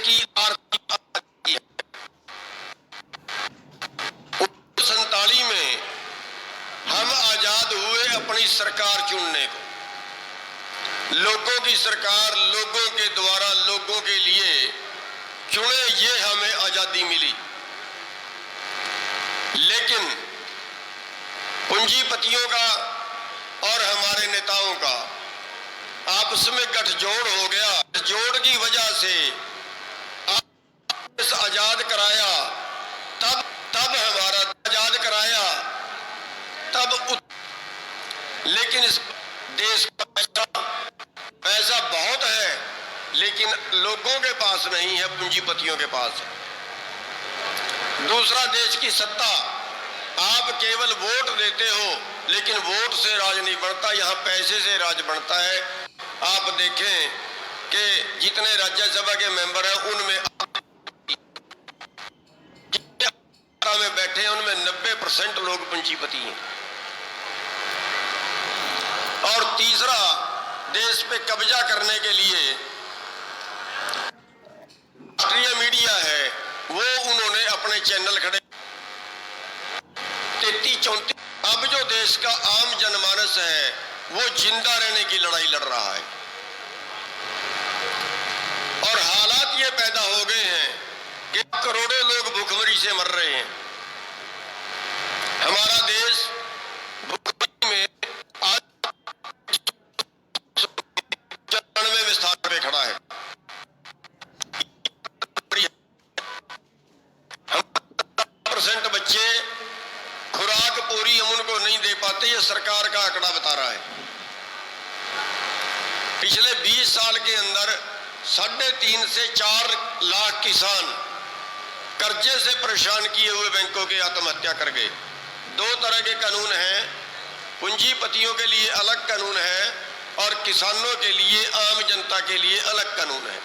की आर्थिक आजादी है। 1947 में हम आजाद हुए अपनी सरकार चुनने को, लोगों की सरकार, लोगों के द्वारा लोगों के लिए चुने, ये हमें आजादी मिली। लेकिन पूंजीपतियों का और हमारे नेताओं का आपस में गठजोड़ हो गया। गठजोड़ की वजह से देश आजाद कराया, तब हमारा आजाद कराया, लेकिन इस देश का पैसा बहुत है, लेकिन लोगों के पास नहीं है, पूंजीपतियों के पास है। दूसरा, देश की सत्ता, आप केवल वोट देते हो, लेकिन वोट से राज नहीं बढ़ता, यहाँ पैसे से राज बढ़ता है। आप देखें कि जितने राज्यसभा के मेंबर हैं उनमें में बैठे हैं उनमें 90% लोग पूंजीपति हैं। और तीसरा, देश पे कब्जा करने के लिए राष्ट्रीय मीडिया है, वो उन्होंने अपने चैनल खड़े 33-34। अब जो देश का आम जनमानस है वो जिंदा रहने की लड़ाई लड़ रहा है, और हालात ये पैदा हो गए हैं कि करोड़ों लोग भूखमरी से मर रहे हैं। हमारा देश भूखमरी में आज 94वें स्थान पे खड़ा है। 50% बच्चे खुराक पूरी हम उनको नहीं दे पाते, ये सरकार का आंकड़ा बता रहा है। पिछले 20 साल के अंदर 3.5 से 4 लाख किसान कर्जे से परेशान किए हुए बैंकों के आत्महत्या कर गए। 2 तरह के कानून हैं, पूंजीपतियों के लिए अलग कानून है और किसानों के लिए, आम जनता के लिए अलग कानून है।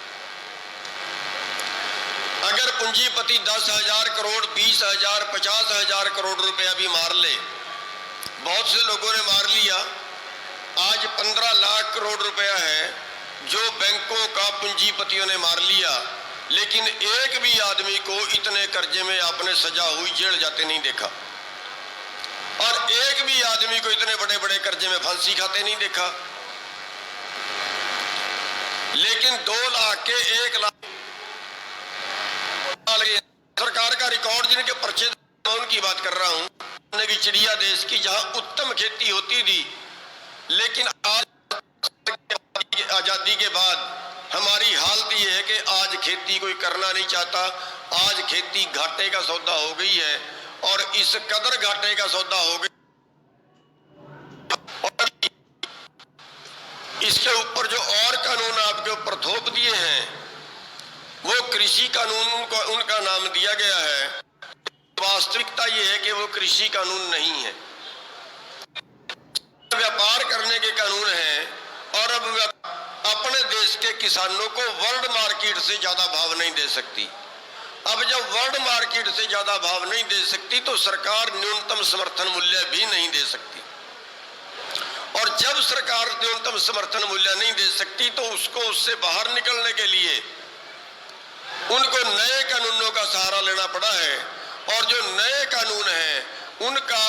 अगर पूंजीपति 10,000 करोड़, 20,000, 50,000 करोड़ रुपया भी मार ले, बहुत से लोगों ने मार लिया, आज 15 लाख करोड़ रुपया है जो बैंकों का पूंजीपतियों ने मार लिया, लेकिन एक भी आदमी को इतने कर्जे में आपने सजा हुई जेल जाते नहीं देखा, और एक भी आदमी को इतने बड़े बड़े कर्जे में फांसी खाते नहीं देखा। लेकिन 2 लाख के 1 लाख सरकार का रिकॉर्ड, जिनके पर्चे उनकी बात कर रहा हूं, की चिड़िया देश की, जहां उत्तम खेती होती थी, लेकिन आज आजादी के बाद हमारी हालत ये है कि आज खेती कोई करना नहीं चाहता। आज खेती घाटे का सौदा हो गई है, और इस कदर घाटे का सौदा हो गया, और इसके ऊपर जो और कानून आपके ऊपर थोप दिए हैं वो कृषि कानून को उनका नाम दिया गया है। वास्तविकता ये है कि वो कृषि कानून नहीं है, व्यापार करने के कानून हैं। और अब अपने देश के किसानों को वर्ल्ड मार्केट से ज्यादा भाव नहीं दे सकती। अब जब वर्ल्ड मार्केट से ज्यादा भाव नहीं दे सकती तो सरकार न्यूनतम समर्थन मूल्य भी नहीं दे सकती, और जब सरकार न्यूनतम समर्थन मूल्य नहीं दे सकती तो उसको उससे बाहर निकलने के लिए उनको नए कानूनों का सहारा लेना पड़ा है। और जो नए कानून हैं उनका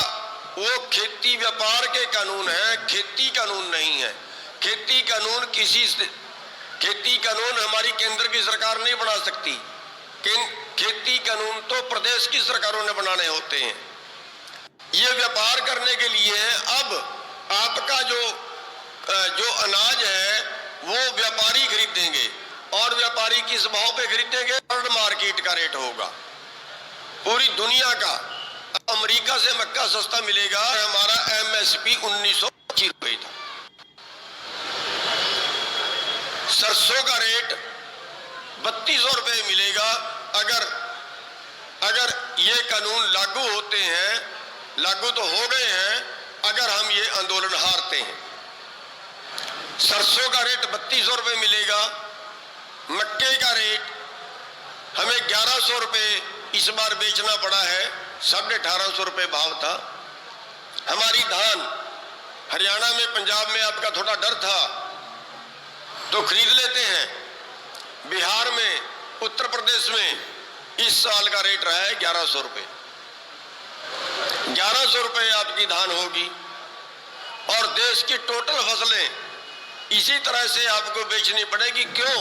वो खेती व्यापार के कानून है, खेती कानून नहीं है। खेती कानून हमारी केंद्र की सरकार नहीं बना सकती, खेती कानून तो प्रदेश की सरकारों ने बनाने होते हैं। ये व्यापार करने के लिए अब आपका जो अनाज है वो व्यापारी खरीदेंगे, और व्यापारी किस भाव पे खरीदेंगे? वर्ल्ड मार्केट का रेट होगा पूरी दुनिया का। अमेरिका से मक्का सस्ता मिलेगा, हमारा MSP 1925 रुपए था। सरसों का रेट 3200 रुपए मिलेगा। अगर ये कानून लागू होते हैं, लागू तो हो गए हैं, अगर हम ये आंदोलन हारते हैं, सरसों का रेट 3200 रुपए मिलेगा। मक्के का रेट हमें 1100 रुपए इस बार बेचना पड़ा है, 1850 रुपए भाव था। हमारी धान हरियाणा में, पंजाब में आपका थोड़ा डर था तो खरीद लेते हैं, बिहार में, उत्तर प्रदेश में इस साल का रेट रहा है 1100 रुपये। 1100 रुपये आपकी धान होगी और देश की टोटल फसलें इसी तरह से आपको बेचनी पड़ेगी। क्यों?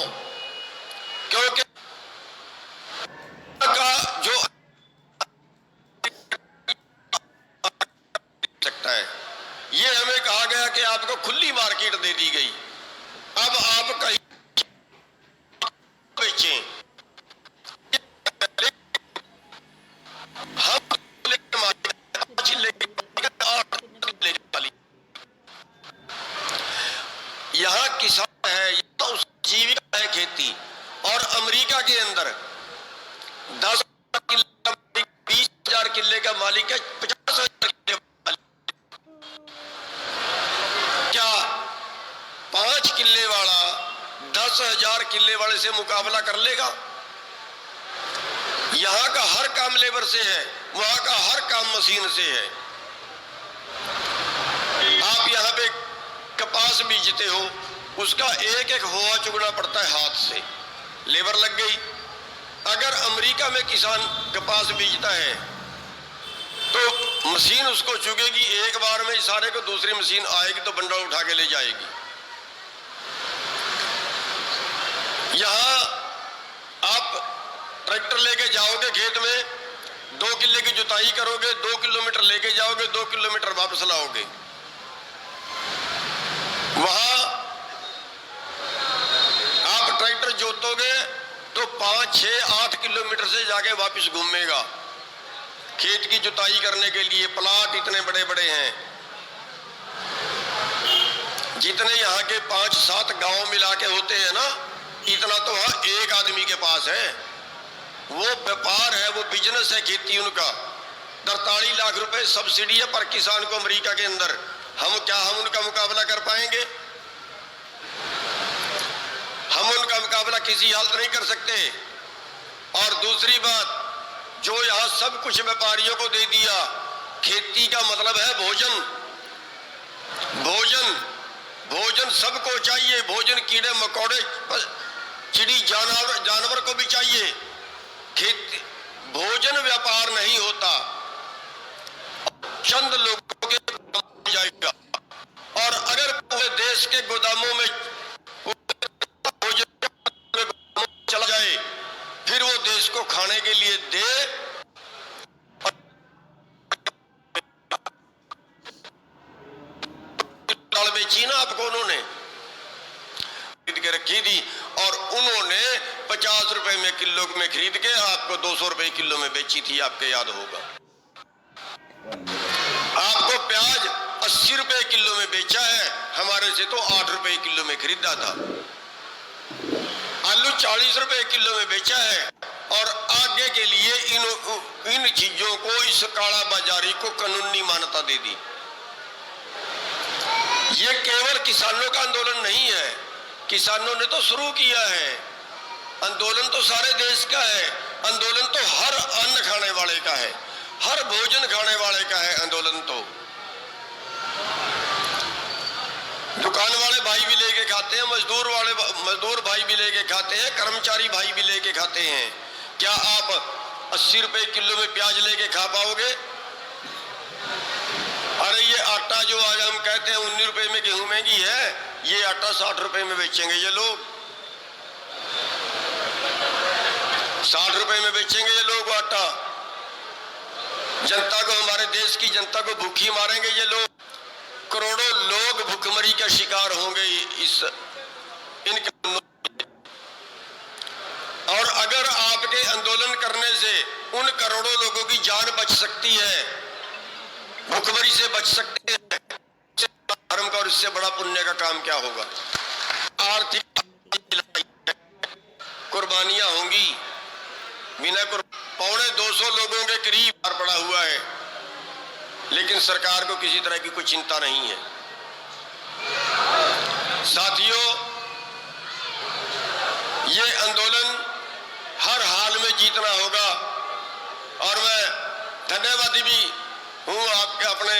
क्योंकि का जो सकता है, ये हमें कहा गया कि आपको खुली मार्केट दे दी गई। अब आप कहीं बेचें, हम यहाँ किसान है, ये तो उसकी जीविका है खेती। और अमेरिका के अंदर 10 किले 20,000 किले का मालिक है, 50,000 किले मालिक। क्या 5 किले वाला 10,000 किले वाले से मुकाबला कर लेगा? यहाँ का हर काम लेबर से है, वहां का हर काम मशीन से है। आप यहाँ पे कपास बीजते हो, उसका एक एक होआ चुगना पड़ता है हाथ से, लेबर लग गई। अगर अमेरिका में किसान कपास बीजता है तो मशीन उसको चुगेगी, एक बार में सारे को दूसरी मशीन आएगी तो बंडल उठा के ले जाएगी। यहाँ आप ट्रैक्टर लेके जाओगे खेत में, 2 किले की जुताई करोगे, 2 किलोमीटर लेके जाओगे, 2 किलोमीटर वापस लाओगे। वहां आप ट्रैक्टर जोतोगे तो 5, 6, 8 किलोमीटर से जाके वापस घूमेगा खेत की जुताई करने के लिए। प्लाट इतने बड़े बड़े हैं, जितने यहाँ के 5-7 गांव मिला के होते हैं ना, इतना तो वहां एक आदमी के पास है। वो व्यापार है, वो बिजनेस है खेती उनका। 43 लाख रुपए सब्सिडी है पर किसान को अमेरिका के अंदर। हम उनका मुकाबला कर पाएंगे? हम उनका मुकाबला किसी हालत नहीं कर सकते। और दूसरी बात, जो यहाँ सब कुछ व्यापारियों को दे दिया, खेती का मतलब है भोजन। भोजन भोजन सबको चाहिए, भोजन कीड़े मकोड़े चिड़ी जानवर को भी चाहिए। खेती भोजन व्यापार नहीं होता, चंद लोगों के जाएगा। और अगर पूरे देश के गोदामों में चला जाए, फिर वो देश को खाने के लिए दे। दाल बेची ना आपको, उन्होंने खरीद के रखी थी और उन्होंने 50 रुपए में किलो में खरीद के आपको 200 रुपए किलो में बेची थी, आपके याद होगा। आपको प्याज 80 रुपए किलो में बेचा है, हमारे से तो 8 रुपए किलो में खरीदा था। आलू 40 रुपए किलो में बेचा है। और आगे के लिए इन चीजों को, इस काला बाजारी को कानूनी मान्यता दे दी। ये केवल किसानों का आंदोलन नहीं है, किसानों ने तो शुरू किया है। आंदोलन तो सारे देश का है, आंदोलन तो हर अन्न खाने वाले का है, हर भोजन खाने वाले का है आंदोलन। तो दुकान वाले भाई भी लेके खाते हैं, मजदूर भाई भी लेके खाते हैं, कर्मचारी भाई भी लेके खाते हैं। क्या आप 80 रुपए किलो में प्याज लेके खा पाओगे? अरे ये आटा जो आज हम कहते हैं 19 रुपए में गेहूं महंगी है, ये आटा 60 रुपए में बेचेंगे ये लोग। 60 रुपए में बेचेंगे ये लोग आटा। जनता को, हमारे देश की जनता को भूखी मारेंगे ये लोग। करोड़ों लोग भूखमरी का शिकार होंगे इनके। और अगर आपके आंदोलन करने से उन करोड़ों लोगों की जान बच सकती है, भूखमरी से बच सकते हैं, धर्म का और इससे बड़ा पुण्य का काम क्या होगा? आर्थिक कुर्बानियां होंगी, बिना 250 लोगों के करीब पड़ा हुआ है, लेकिन सरकार को किसी तरह की कोई चिंता नहीं है। साथियों, ये आंदोलन हर हाल में जीतना होगा। और मैं धन्यवादी भी हूँ आपके अपने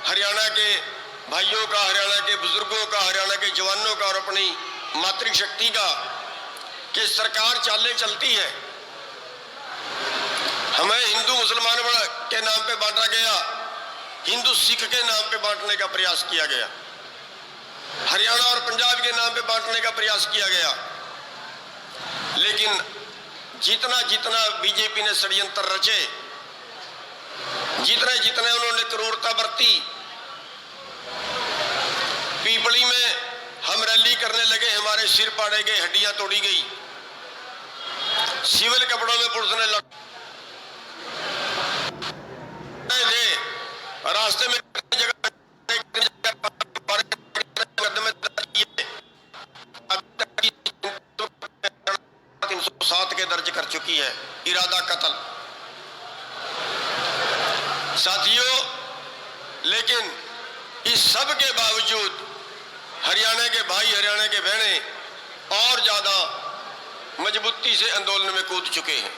हरियाणा के भाइयों का, हरियाणा के बुजुर्गों का, हरियाणा के जवानों का और अपनी मातृशक्ति का, कि सरकार चालें चलती है, हमें हिंदू मुसलमान के नाम पे बांटा गया, हिंदू सिख के नाम पे बांटने का प्रयास किया गया, हरियाणा और पंजाब के नाम पे बांटने का प्रयास किया गया। लेकिन जितना जितना बीजेपी ने षड्यंत्र रचे, जितने जितने उन्होंने क्रूरता बरती, पीपली में हम रैली करने लगे, हमारे सिर पाड़े गए, हड्डियां तोड़ी गई, सिविल कपड़ों में पुलिस ने रास्ते में के दर्ज कर चुकी है, इरादा कत्ल। साथियों, लेकिन इस सब के बावजूद हरियाणा के भाई, हरियाणा के बहने और ज्यादा मजबूती से आंदोलन में कूद चुके हैं।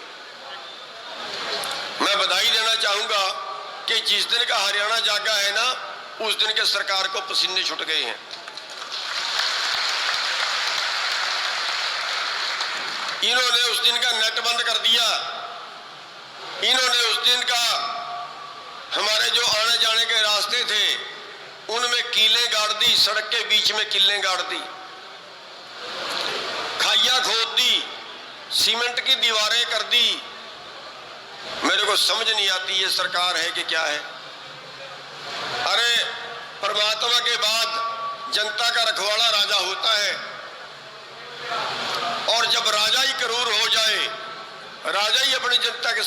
मैं बधाई देना चाहूंगा कि जिस दिन का हरियाणा जागा है ना, उस दिन के सरकार को पसीने छूट गए हैं। इन्होंने उस दिन का नेट बंद कर दिया, इन्होंने उस दिन का हमारे जो आने जाने के रास्ते थे उनमें कीलें गाड़ दी, सड़क के बीच में कीलें गाड़ दी, खाइयां खोद दी, सीमेंट की दीवारें कर दी। मेरे को समझ नहीं आती ये सरकार है कि क्या है। अरे परमात्मा के बाद जनता का रखवाला राजा होता है, और जब राजा ही क्रूर हो जाए, राजा ही अपनी जनता के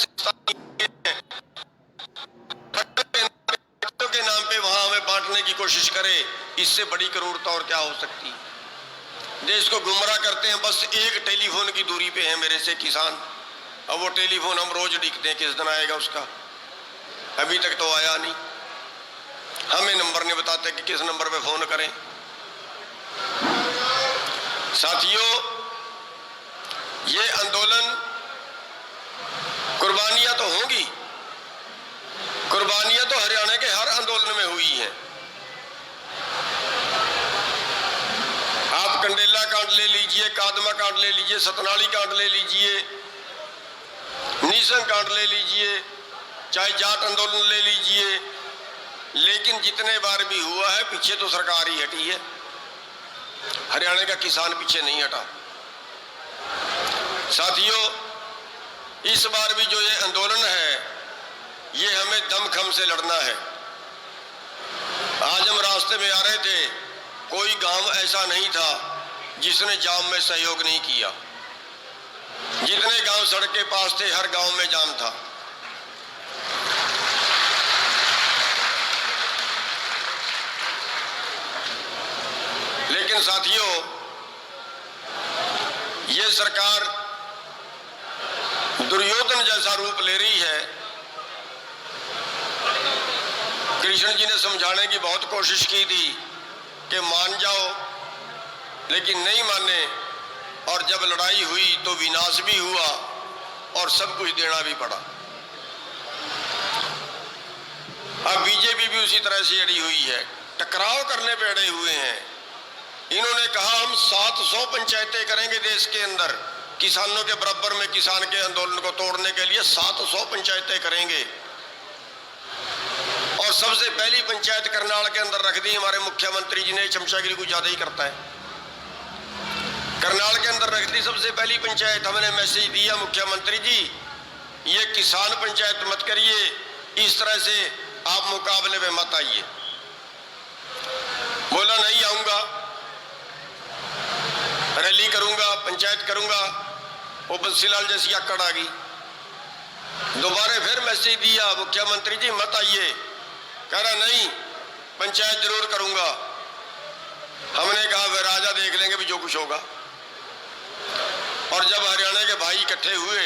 नाम पे वहां हमें बांटने की कोशिश करे, इससे बड़ी क्रूरता और क्या हो सकती। देश को गुमराह करते हैं, बस एक टेलीफोन की दूरी पे है मेरे से किसान। अब वो टेलीफोन हम रोज लिखते हैं, किस दिन आएगा उसका, अभी तक तो आया नहीं। हमें नंबर नहीं बताते कि किस नंबर पे फोन करें। साथियों, ये आंदोलन, कुर्बानियां तो होंगी, कुर्बानियां तो हरियाणा के हर आंदोलन में हुई हैं। आप कंडेला कांड ले लीजिए, कादमा कांड ले लीजिए, सतनाली कांड ले लीजिए, नीसंग कांड ले लीजिए, चाहे जाट आंदोलन ले लीजिए, लेकिन जितने बार भी हुआ है पीछे तो सरकार ही हटी है, हरियाणा का किसान पीछे नहीं हटा। साथियों, इस बार भी जो ये आंदोलन है, ये हमें दमखम से लड़ना है। आज हम रास्ते में आ रहे थे, कोई गांव ऐसा नहीं था जिसने जाम में सहयोग नहीं किया। जितने गांव सड़क के पास थे, हर गांव में जाम था। लेकिन साथियों, ये सरकार दुर्योधन जैसा रूप ले रही है। कृष्ण जी ने समझाने की बहुत कोशिश की थी कि मान जाओ, लेकिन नहीं माने, और जब लड़ाई हुई तो विनाश भी हुआ और सब कुछ देना भी पड़ा। अब बीजेपी भी उसी तरह से अड़ी हुई है, टकराव करने पे अड़े हुए हैं। इन्होंने कहा हम 700 पंचायतें करेंगे देश के अंदर, किसानों के बराबर में किसान के आंदोलन को तोड़ने के लिए 700 पंचायतें करेंगे। और सबसे पहली पंचायत करनाल के अंदर रख दी हमारे मुख्यमंत्री जी ने, चमचागिरी कुछ ज्यादा ही करता है। करनाल के अंदर रख दी सबसे पहली पंचायत। हमने मैसेज दिया, मुख्यमंत्री जी ये किसान पंचायत मत करिए, इस तरह से आप मुकाबले में मत आइए। बोला नहीं आऊंगा, रैली करूंगा, पंचायत करूंगा। वो बंसीलाल जैसी आकड़ आ गई। दोबारा फिर मैसेज दिया, मुख्यमंत्री जी मत आइए। कह रहा नहीं, पंचायत जरूर करूंगा। हमने कहा वे राजा देख लेंगे भी जो कुछ होगा। और जब हरियाणा के भाई इकट्ठे हुए,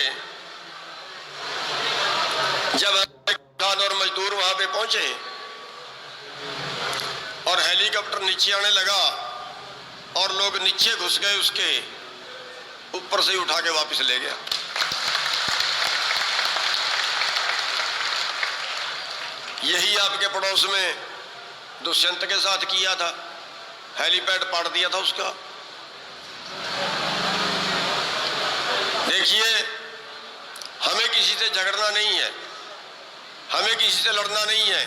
जब किसान और मजदूर वहां पे पहुंचे और हेलीकॉप्टर नीचे आने लगा और लोग नीचे घुस गए, उसके ऊपर से ही उठा के वापस ले गया। यही आपके पड़ोस में दुष्यंत के साथ किया था, हेलीपैड पाड़ दिया था उसका। देखिए, हमें किसी से झगड़ना नहीं है, हमें किसी से लड़ना नहीं है।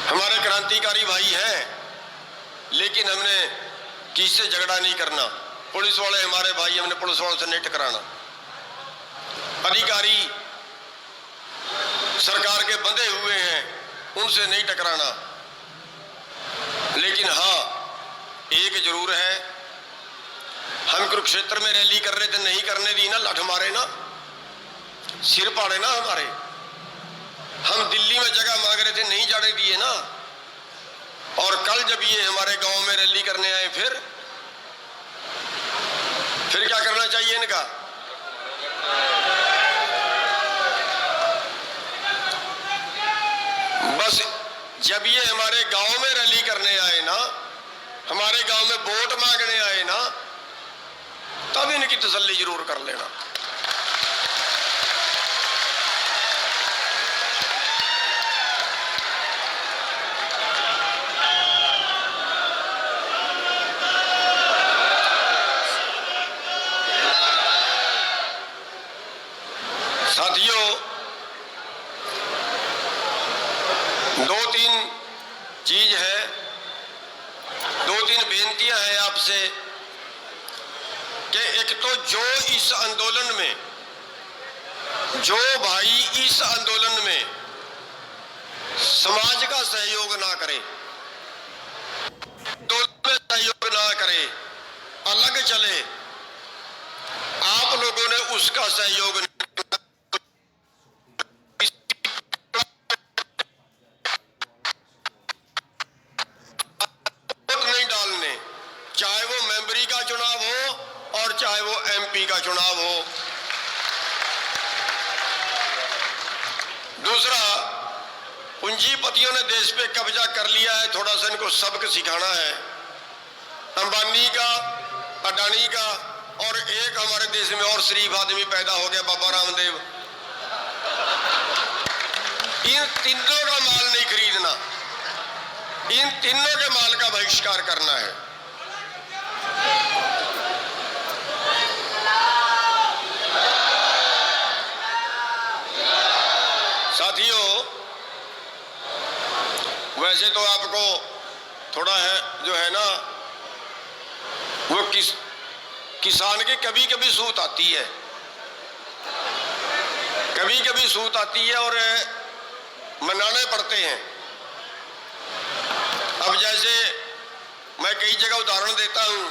हमारे क्रांतिकारी भाई हैं, लेकिन हमने किसी से झगड़ा नहीं करना। पुलिस वाले हमारे भाई, हमने पुलिस वालों से नहीं टकराना। अधिकारी सरकार के बंधे हुए हैं, उनसे नहीं टकराना। लेकिन हाँ, एक जरूर है, हम कुरुक्षेत्र में रैली कर रहे थे, नहीं करने दी ना, लठ मारे ना, सिर पाड़े ना हमारे। हम दिल्ली में जगह मांग रहे थे, नहीं जाने दिए ना। और कल जब ये हमारे गांव में रैली करने आए, फिर क्या करना चाहिए इनका? बस जब ये हमारे गांव में रैली करने आए ना, हमारे गांव में वोट मांगने आए ना, तब इनकी तसल्ली जरूर कर लेना। साथियों, दो तीन चीज है, दो तीन बेनतियां हैं आपसे कि एक तो जो इस आंदोलन में, जो भाई इस आंदोलन में समाज का सहयोग ना करे, आंदोलन में सहयोग ना करे, अलग चले, आप लोगों ने उसका सहयोग नहीं डालने, चाहे वो मेंबरी का चुनाव हो और चाहे वो एमपी का चुनाव हो। दूसरा, पूंजीपतियों ने देश पे कब्जा कर लिया है, थोड़ा सा इनको सबक सिखाना है। अंबानी का, अडानी का, और एक हमारे देश में और शरीफ आदमी पैदा हो गया, बाबा रामदेव। इन तीनों का माल नहीं खरीदना, इन तीनों के माल का बहिष्कार करना है। साथियों, वैसे तो आपको थोड़ा है जो है ना, वो किसान की कभी कभी सूत आती है, कभी कभी सूत आती है और मनाने पड़ते हैं। अब जैसे मैं कई जगह उदाहरण देता हूं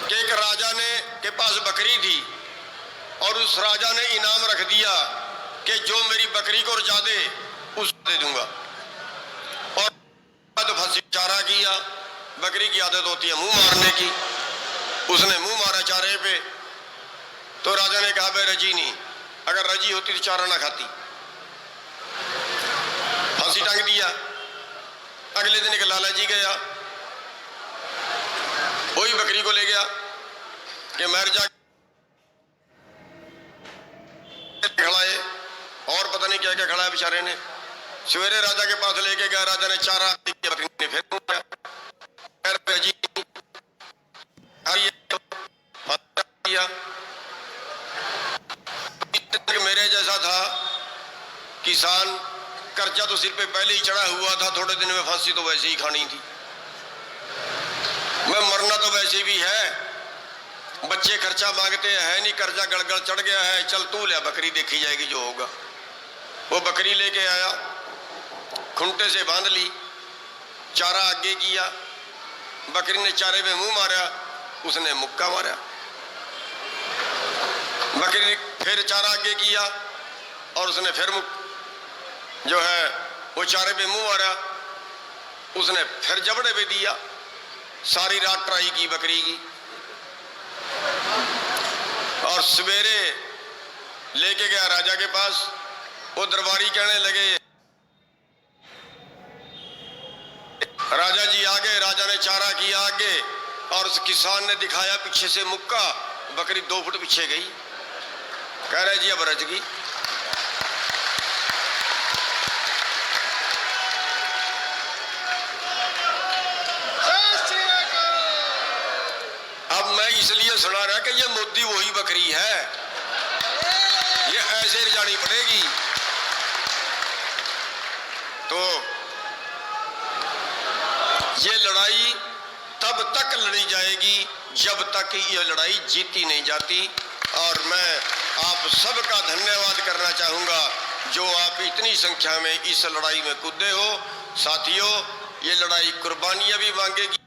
कि एक राजा ने के पास बकरी थी और उस राजा ने इनाम रख दिया कि जो मेरी बकरी को रजा दे उसको दे दूंगा। और तो फंसी, चारा किया। बकरी की आदत होती है मुंह मारने की, उसने मुंह मारा चारे पे। तो राजा ने कहा, भाई रजी नहीं, अगर रजी होती तो चारा ना खाती। फांसी टांग दिया। अगले दिन एक लाला जी गया, वही बकरी को ले गया कि मर जा खड़ाए, और पता नहीं क्या क्या खड़ा है बेचारे ने। सवेरे राजा के पास लेके गया, राजा ने चारा बकरी ने फिर किया। मेरे जैसा था किसान, कर्जा तो सिर पे पहले ही चढ़ा हुआ था, थोड़े दिन में फांसी तो वैसे ही खानी थी। मैं मरना तो वैसे भी है, बच्चे खर्चा मांगते हैं नहीं, कर्जा गड़गड़ चढ़ गया है, चल तू ले बकरी, देखी जाएगी जो होगा। वो बकरी लेके आया, खुंटे से बांध ली, चारा आगे किया। बकरी ने चारे में मुंह मारा, उसने मुक्का मारा। बकरी ने फिर चारा आगे किया और उसने फिर जो है वो चारे पे मुंह मारा, उसने फिर जबड़े पे दिया। सारी रात ट्राई की बकरी की, और सवेरे लेके गया राजा के पास। वो दरबारी कहने लगे, राजा जी आगे। राजा ने चारा किया आगे और उस किसान ने दिखाया पीछे से मुक्का, बकरी 2 फुट पीछे गई। कह रहे जी अब रज गई। अब मैं इसलिए सुना रहा कि ये मोदी वही बकरी है, ये ऐसे जानी पड़ेगी। तो ये लड़ाई तब तक लड़ी जाएगी जब तक ये लड़ाई जीती नहीं जाती। और मैं आप सबका धन्यवाद करना चाहूँगा जो आप इतनी संख्या में इस लड़ाई में कूदे हो। साथियों, ये लड़ाई कुर्बानियाँ भी मांगेगी।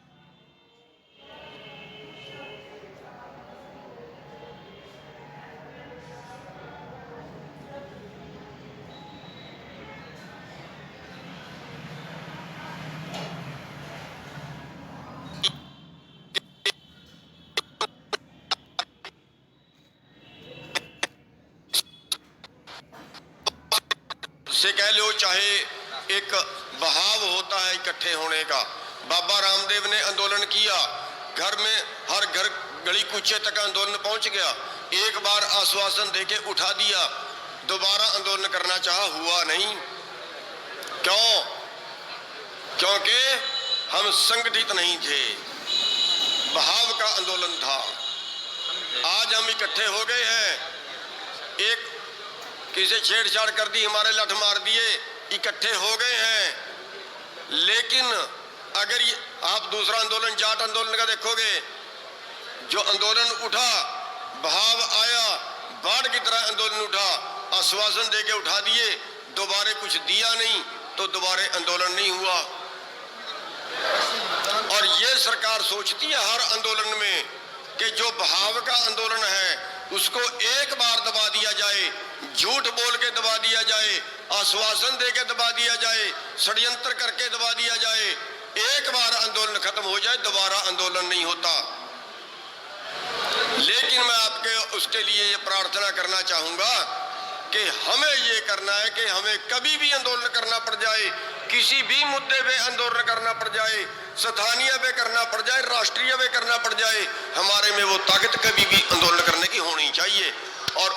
से कह लो चाहे एक बहाव होता है इकट्ठे होने का। बाबा रामदेव ने आंदोलन किया, घर में हर घर गली कूचे तक आंदोलन पहुंच गया। एक बार आश्वासन देके उठा दिया, दोबारा आंदोलन करना चाहा, हुआ नहीं। क्यों? क्योंकि हम संगठित नहीं थे, बहाव का आंदोलन था। आज हम इकट्ठे हो गए हैं, एक किसी छेड़छाड़ कर दी, हमारे लठ मार दिए, इकट्ठे हो गए हैं। लेकिन अगर आप दूसरा आंदोलन जाट आंदोलन का देखोगे, जो आंदोलन उठा, बहाव आया, बाढ़ की तरह आंदोलन उठा, आश्वासन देके उठा दिए, दोबारा कुछ दिया नहीं तो दोबारा आंदोलन नहीं हुआ। और ये सरकार सोचती है हर आंदोलन में कि जो बहाव का आंदोलन है उसको एक बार दबा दिया जाए, झूठ बोल के दबा दिया जाए, आश्वासन दे के दबा दिया जाए, षड्यंत्र करके दबा दिया जाए, एक बार आंदोलन खत्म हो जाए दोबारा आंदोलन नहीं होता। लेकिन मैं आपके उसके लिए ये प्रार्थना करना चाहूंगा कि हमें ये करना है कि हमें कभी भी आंदोलन करना पड़ जाए, किसी भी मुद्दे पे आंदोलन करना पड़ जाए, स्थानीय पे करना पड़ जाए, राष्ट्रीय पे करना पड़ जाए, हमारे में वो ताकत कभी भी आंदोलन करने की होनी चाहिए। और